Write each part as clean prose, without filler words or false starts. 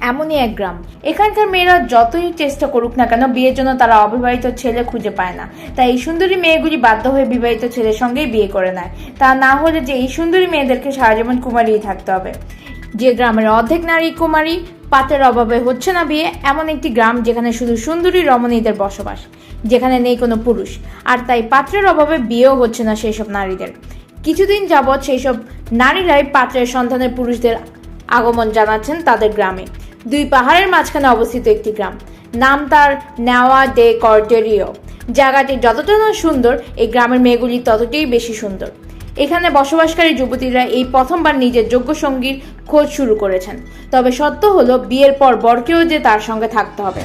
এমনই এক গ্রাম। এখানকার মেয়েরা যতই চেষ্টা করুক না কেন বিয়ের জন্য তারা অবিবাহিত ছেলে খুঁজে পায় না। তাই এই সুন্দরী মেয়েগুলি বাধ্য হয়ে বিবাহিত ছেলের সঙ্গেই বিয়ে করে নেয়। তা না হলে যে এই সুন্দরী মেয়েদেরকে সারা জীবন কুমারীই থাকতে হবে। যে গ্রামের অর্ধেক নারী কুমারী, পাত্রের অভাবে হচ্ছে না বিয়ে, এমন একটি গ্রাম যেখানে শুধু সুন্দরী রমণীদের বসবাস, যেখানে নেই কোনো পুরুষ, আর তাই পাত্রের অভাবে বিয়েও হচ্ছে না সেই সব নারীদের। কিছুদিন যাবৎ সেই সব নারীরাই পাত্রের সন্তানের পুরুষদের আগমন জানাচ্ছেন তাদের গ্রামে। দুই পাহাড়ের মাঝখানে অবস্থিত একটি গ্রাম, নাম তার নেওয়া ডে কর্ডেরিও। জায়গাটি যতটা না সুন্দর, এই গ্রামের মেয়েগুলি ততটাই বেশি সুন্দর। এখানে বসবাসকারী যুবতীরা এই প্রথমবার নিজের যোগ্য সঙ্গীর খোঁজ শুরু করেছেন। তবে সত্য হলো, বিয়ের পর বরকেও যে তার সঙ্গে থাকতে হবে।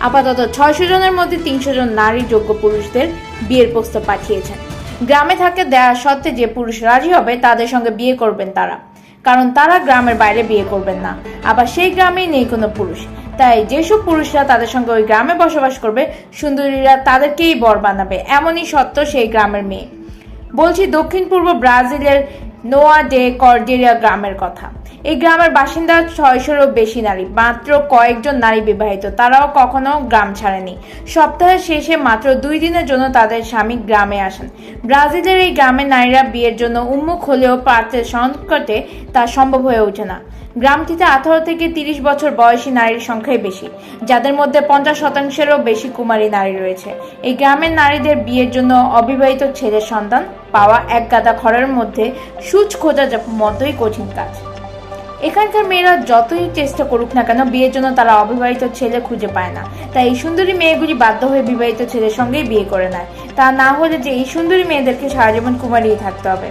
আপাতত 600 জনের মধ্যে 300 জন নারী যোগ্য পুরুষদের বিয়ের প্রস্তাব পাঠিয়েছেন। গ্রামে থাকে দেওয়া সত্ত্বে যে পুরুষ রাজি হবে তাদের সঙ্গে বিয়ে করবেন তারা, কারণ তারা গ্রামের বাইরে বিয়ে করবেন না। আবার সেই গ্রামেই নেই কোনো পুরুষ, তাই যেসব পুরুষরা তাদের সঙ্গে ওই গ্রামে বসবাস করবে, সুন্দরীরা তাদেরকেই বর বানাবে। এমনই সত্য সেই গ্রামের মেয়ে। বলছি দক্ষিণ পূর্ব ব্রাজিলের নোয়া ডে কর্ডেরিয়া গ্রামের কথা। এই গ্রামের বাসিন্দা 600-রও বেশি নারী, মাত্র কয়েকজন নারী বিবাহিত, তারাও কখনো গ্রাম ছাড়েনি। সপ্তাহের শেষে মাত্র 2 দিনের জন্য তাদের স্বামী গ্রামে আসেন। ব্রাজিলের এই গ্রামের নারীরা বিয়ের জন্য উন্মুখ হলেও পাত্রের সংকটে তা সম্ভব হয়ে ওঠে না। গ্রামটিতে 18 থেকে 30 বছর বয়সী নারীর সংখ্যাই বেশি, যাদের মধ্যে 50%-রও বেশি কুমারী নারী রয়েছে। এই গ্রামের নারীদের বিয়ের জন্য অবিবাহিত ছেলের সন্তান পাওয়া এক গাদা খড়ের মধ্যে সূচ খোঁজা মতোই কঠিন কাজ। এখানকার মেয়েরা যতই চেষ্টা করুক না কেন বিয়ের জন্য তারা অবিবাহিত ছেলে খুঁজে পায় না। তাই এই সুন্দরী মেয়েগুলি বাধ্য হয়ে বিবাহিত ছেলের সঙ্গেই বিয়ে করে নেয়। তা না হলে যে এই সুন্দরী মেয়েদেরকে সারা জীবন কুমারীই থাকতে হবে।